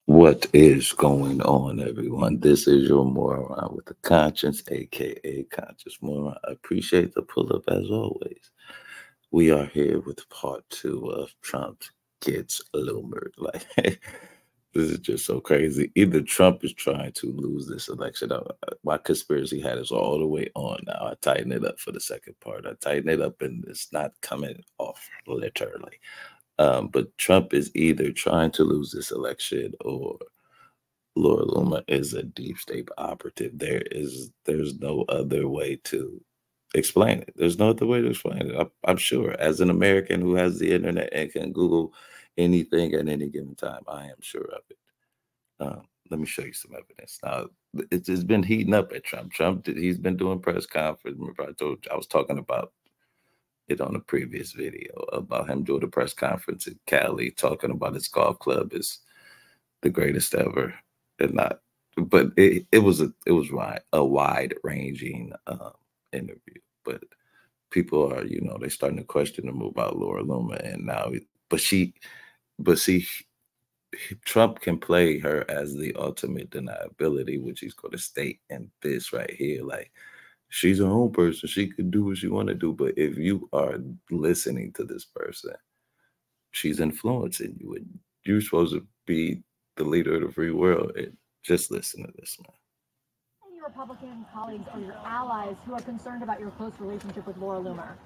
What is going on, everyone? This is your moron with a conscience, aka Conscious Moron. I appreciate the pull up as always. We are here with part two of Trump gets Loomer. Like, this is just so crazy. Either Trump is trying to lose this election. My conspiracy hat is all the way on now. I tighten it up for the second part. I tighten it up, and it's not coming off literally. But Trump is either trying to lose this election or Laura Luma is a deep state operative. There's no other way to explain it. There's no other way to explain it. I'm sure, as an American who has the internet and can Google anything at any given time, I am sure of it. Let me show you some evidence. Now, it's been heating up at Trump. He's been doing press conference. Remember, I was talking about it on a previous video about him doing a press conference in Cali, talking about his golf club is the greatest ever, and not. But it was a wide ranging interview. But people are they starting to question him about Laura Luma, and now, but see, Trump can play her as the ultimate deniability, which he's going to state in this right here, like. She's her own person. She can do what she want to do. But if you are listening to this person, she's influencing you. And you're supposed to be the leader of the free world. And just listen to this, man. Your Republican colleagues or your allies who are concerned about your close relationship with Laura Loomer?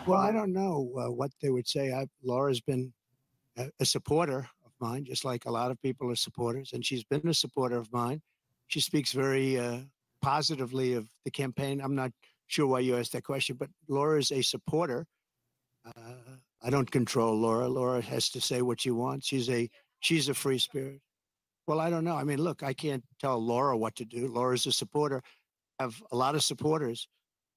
Well, I don't know what they would say. Laura's been a supporter of mine, just like a lot of people are supporters. And she's been a supporter of mine. She speaks very positively of the campaign. I'm not sure why you asked that question, but Laura is a supporter. I don't control Laura. Laura has to say what she wants. She's a free spirit. Well, I don't know. I mean, look, I can't tell Laura what to do. Laura's a supporter. I have a lot of supporters,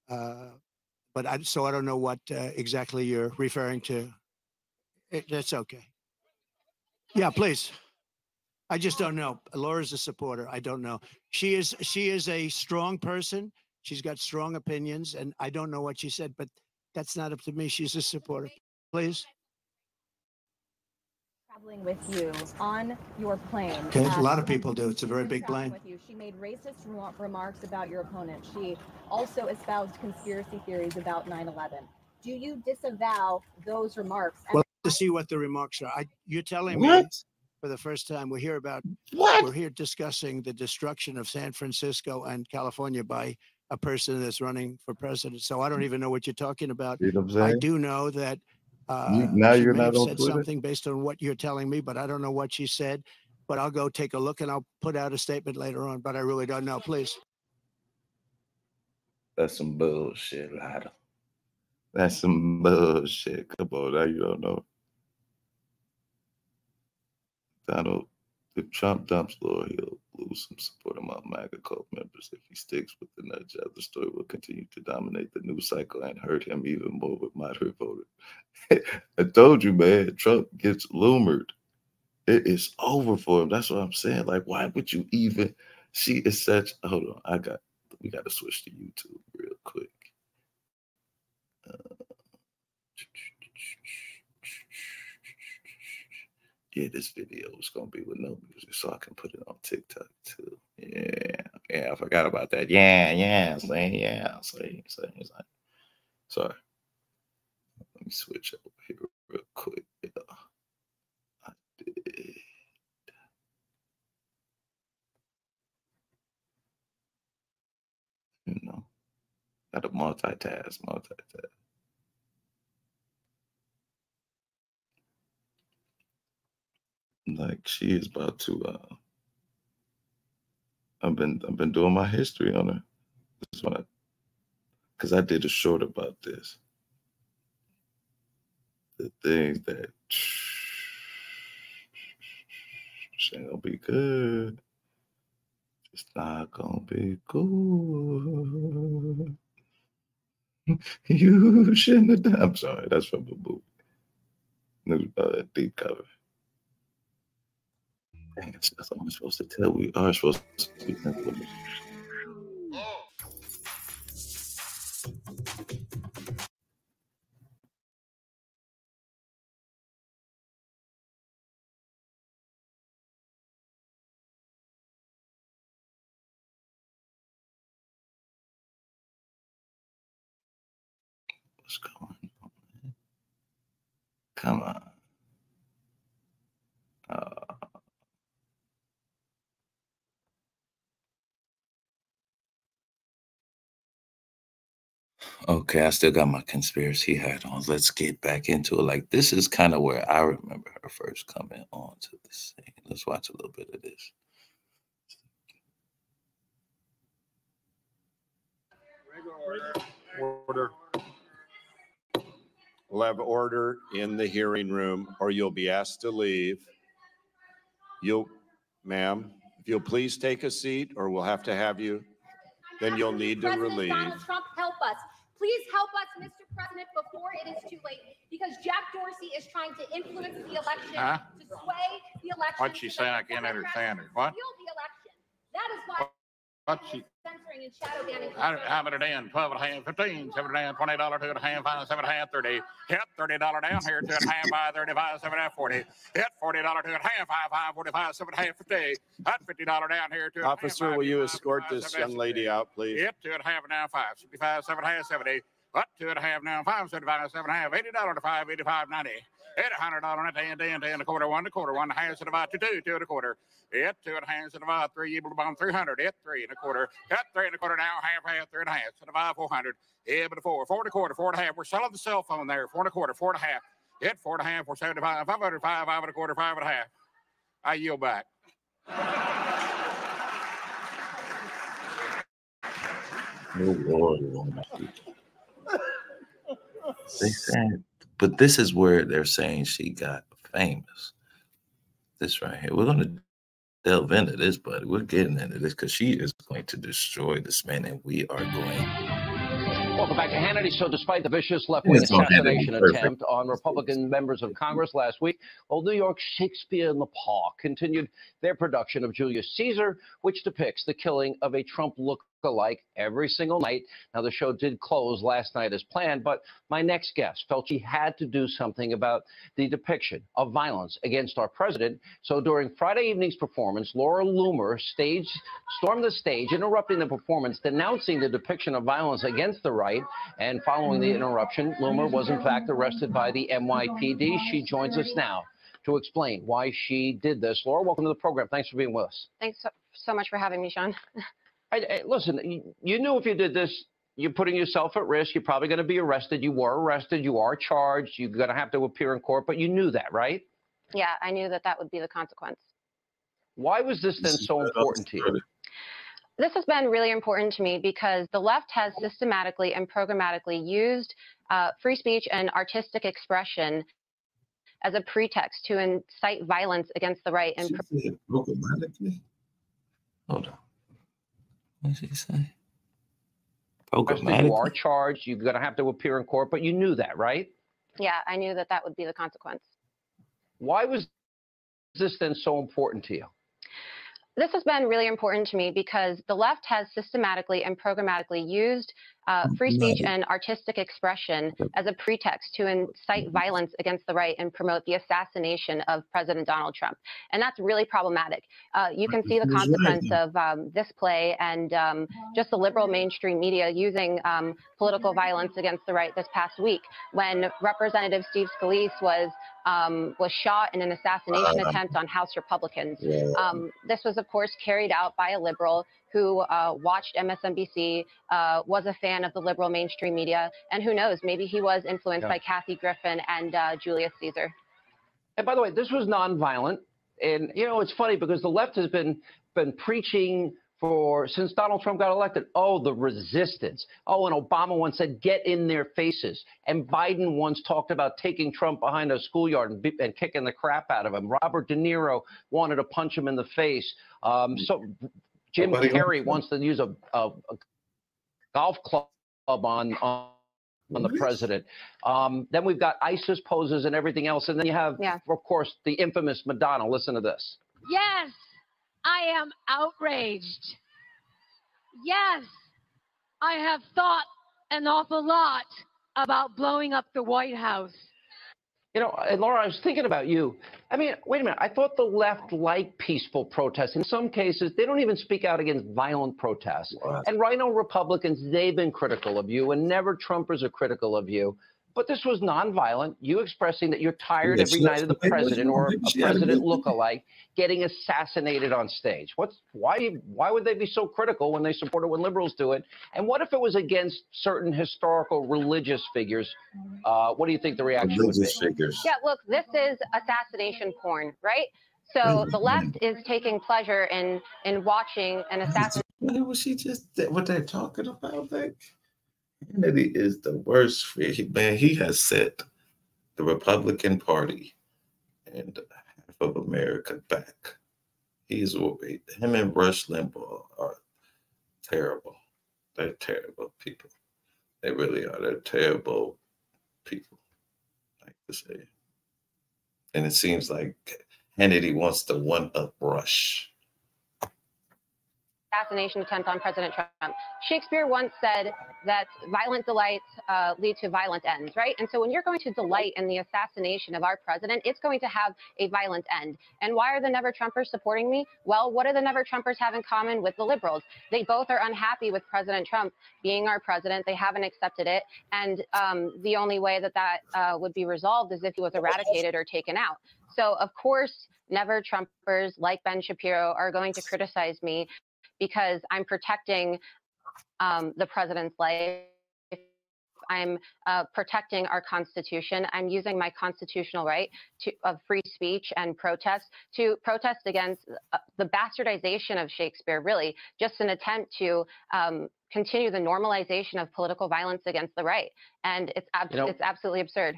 but I don't know what exactly you're referring to. That's okay. Yeah, please. I just don't know. Laura's a supporter. I don't know. She is a strong person. She's got strong opinions, and I don't know what she said, but that's not up to me. She's a supporter. Please. Traveling with you on your plane. Okay, a lot of people do. It's a very big plane. With you. She made racist remarks about your opponent. She also espoused conspiracy theories about 9/11. Do you disavow those remarks? Well, to see what the remarks are. You're telling What? me for the first time we're here discussing the destruction of San Francisco and California by a person that's running for president. So I don't even know what you're talking about. You know what I'm saying? I do know that now she you're may not have on said Twitter? something based on what you're telling me, but I don't know what she said. But I'll go take a look and I'll put out a statement later on. But I really don't know. Please. That's some bullshit, Lotto. That's some bullshit. Come on, now you don't know. Donald, if Trump dumps Laura, he'll lose some support among MAGA cult members. If he sticks with the nudge job, the story will continue to dominate the news cycle and hurt him even more with moderate voters. I told you, man, Trump gets Loomered. It is over for him. That's what I'm saying. Like, why would you even? She is such. Hold on, we got to switch to YouTube real quick. Yeah, this video is gonna be with no music, so I can put it on TikTok too. Yeah, I forgot about that. Yeah, say. Sorry. Let me switch over here real quick. Yeah, I did. Got to multitask. Like she is about to. I've been doing my history on her. This one, because I did a short about this. The things that ain't gonna be good. It's not gonna be good. You shouldn't have done. I'm sorry, that's from a movie. Deep cover. Dang, that's what I'm supposed to tell. We are supposed to be. What's going on? Come on. Okay, I still got my conspiracy hat on. Let's get back into it. Like, this is kind of where I remember her first coming on to the scene. Let's watch a little bit of this. Order. We'll have order in the hearing room, or you'll be asked to leave. Ma'am, if you'll please take a seat, or we'll have to have you. Then you'll need to relieve. Donald Trump, help us. Please help us, Mr. President, before it is too late, because Jack Dorsey is trying to influence the election, to sway the election. What's she saying? I can't understand her. What? Steal the election. That is why What's she? censoring and shadow banning. How about it in 12 and a half, 15, 7 and a half, $20, 2 and a half, 5, 7 and a half, 30. Hit $30 down here, 2 and a half, 5, 35, 7 and a half, 40. Hit $40, 2 and a half, 5, 45, 7 and a half, 50. Hit $50 down here, 2 and a half. Officer, will you escort this young lady out, please? Hit 2 and a half now, 5, 65, 7 and a half, 70. What? 2 and a half now, 5, 75, 7 and a half, $80 to 5, 85, 90. Hit $100 at 10, 10, 10 and a quarter, 1 and a quarter, 1 and a half, 2, 2 and a quarter. Hit 2 and a half, 3, able to bomb 300. Hit 3 and a quarter. Hit 3 and a quarter now, half, 3 and a half, 400. Hit but a 4, 4 and a quarter, 4 and a half. We're selling the cell phone there, 4 and a quarter, 4 and a half. Hit 4 and a half, 475, 505, 5 and a quarter, 5 and a half. I yield back. Oh, Lord. They said, but this is where they're saying she got famous. This right here. We're going to delve into this, but we're getting into this because she is going to destroy this man, and we are going. Welcome back to Hannity. So despite the vicious left-wing assassination attempt on Republican members of Congress last week, New York Shakespeare in the Park continued their production of Julius Caesar, which depicts the killing of a Trump look-alike every single night. Now, the show did close last night as planned, but my next guest felt she had to do something about the depiction of violence against our president. So during Friday evening's performance, Loomer stormed the stage, interrupting the performance, denouncing the depiction of violence against the right. And following the interruption, Loomer was in fact arrested by the NYPD. She joins us now to explain why she did this. Laura, welcome to the program. Thanks for being with us. Thanks so much for having me, Sean. Listen, you knew if you did this, you're putting yourself at risk. You're probably going to be arrested. You were arrested. You are charged. You're going to have to appear in court. But you knew that, right? Yeah, I knew that would be the consequence. Why was this then so important to you? This has been really important to me because the left has systematically and programmatically used free speech and artistic expression as a pretext to incite violence against the right. And programmatically? Hold on. What did he say? Programmatically? You are charged. You're going to have to appear in court, but you knew that, right? Yeah, I knew that would be the consequence. Why was this then so important to you? This has been really important to me because the left has systematically and programmatically used free speech and artistic expression as a pretext to incite violence against the right and promote the assassination of President Donald Trump. And that's really problematic. You can see the consequence of this play and just the liberal mainstream media using political violence against the right this past week when Representative Steve Scalise was shot in an assassination attempt on House Republicans. This was, of course, carried out by a liberal who watched MSNBC, was a fan of the liberal mainstream media, and who knows, maybe he was influenced by Kathy Griffin and Julius Caesar. And by the way, this was nonviolent. And, you know, it's funny because the left has been preaching since Donald Trump got elected. Oh, the resistance. Oh, and Obama once said, get in their faces. And Biden once talked about taking Trump behind a schoolyard and kicking the crap out of him. Robert De Niro wanted to punch him in the face. So Jim Carrey wants to use a golf club on the president. Then we've got ISIS poses and everything else. And then you have, of course, the infamous Madonna. Listen to this. Yes. I am outraged. Yes, I have thought an awful lot about blowing up the White House. You know, and Laura, I was thinking about you. I mean, wait a minute. I thought the left liked peaceful protests. In some cases, they don't even speak out against violent protests. What? And Rhino Republicans, they've been critical of you, and never Trumpers are critical of you. But this was nonviolent. You expressing that you're tired every night of the president or a president lookalike getting assassinated on stage. Why would they be so critical when they support it when liberals do it? And what if it was against certain historical religious figures? What do you think the reaction would be? Yeah, look, this is assassination porn, right? So the left is taking pleasure in watching an assassination. What they're talking about, like, Kennedy is the worst. Man, he has set the Republican Party and half of America back. Him and Rush Limbaugh are terrible. They're terrible people. They really are. They're terrible people, I like to say. And it seems like Kennedy wants to one-up Rush. Assassination attempt on President Trump. Shakespeare once said that violent delights lead to violent ends, right? And so when you're going to delight in the assassination of our president, it's going to have a violent end. And why are the Never Trumpers supporting me? Well, what do the Never Trumpers have in common with the liberals? They both are unhappy with President Trump being our president. They haven't accepted it. And the only way that would be resolved is if he was eradicated or taken out. So, of course, Never Trumpers like Ben Shapiro are going to criticize me because I'm protecting the president's life. I'm protecting our Constitution. I'm using my constitutional right of free speech and protest to protest against the bastardization of Shakespeare, really, just an attempt to continue the normalization of political violence against the right. And it's absolutely absurd.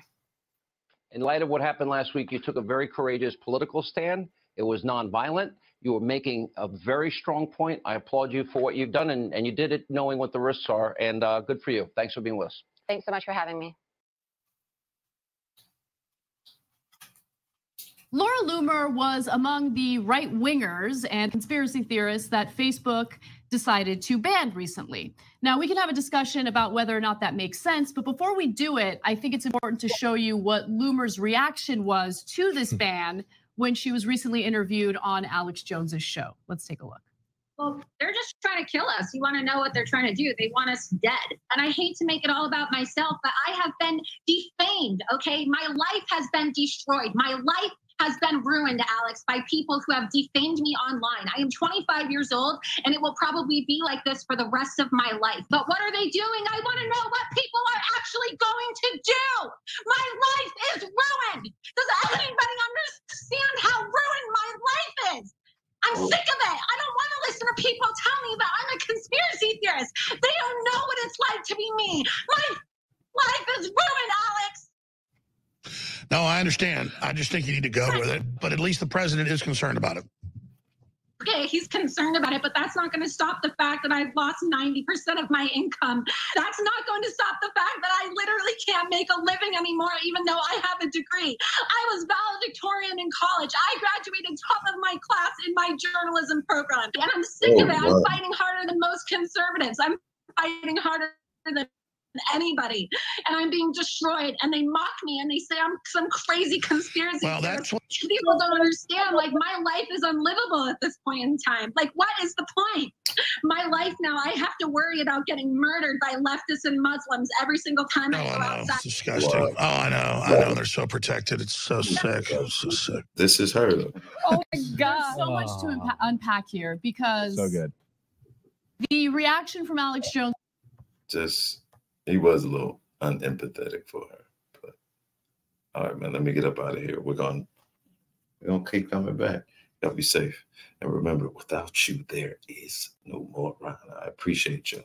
In light of what happened last week, you took a very courageous political stand. It was nonviolent. You were making a very strong point. I applaud you for what you've done, and you did it knowing what the risks are, and good for you. Thanks for being with us. Thanks so much for having me. Laura Loomer was among the right-wingers and conspiracy theorists that Facebook decided to ban recently. Now, we can have a discussion about whether or not that makes sense, but before we do it, I think it's important to show you what Loomer's reaction was to this ban when she was recently interviewed on Alex Jones's show. Let's take a look. Well, they're just trying to kill us. You want to know what they're trying to do? They want us dead. And I hate to make it all about myself, but I have been defamed, okay? My life has been destroyed. My life has been ruined, Alex, by people who have defamed me online. I am 25 years old, and it will probably be like this for the rest of my life. But what are they doing? I want to know what people are actually going to do. My life is ruined. Does anybody understand how ruined my life is? I'm sick of it. I don't want to listen to people tell me that I'm a conspiracy theorist. They don't know what it's like to be me. My life is ruined, Alex. No, I understand. I just think you need to go with it. But at least the president is concerned about it. Okay, he's concerned about it, but that's not going to stop the fact that I've lost 90% of my income. That's not going to stop the fact that I literally can't make a living anymore, even though I have a degree. I was valedictorian in college. I graduated top of my class in my journalism program. And I'm sick of it. I'm fighting harder than most conservatives. I'm fighting harder than anybody, and I'm being destroyed, and they mock me, and they say I'm some crazy conspiracy. Well, that's what people don't understand. Like, my life is unlivable at this point in time. Like, what is the point? My life now, I have to worry about getting murdered by leftists and Muslims every single time I go outside. It's disgusting. Oh, I know. They're so protected. It's so sick. It's so sick. This is her. Oh my God. So much to unpack here, because so good. The reaction from Alex Jones. He was a little unempathetic for her. But all right, man, let me get up out of here. We're gonna keep coming back. Y'all be safe. And remember, without you, there is no more Ryan. I appreciate y'all.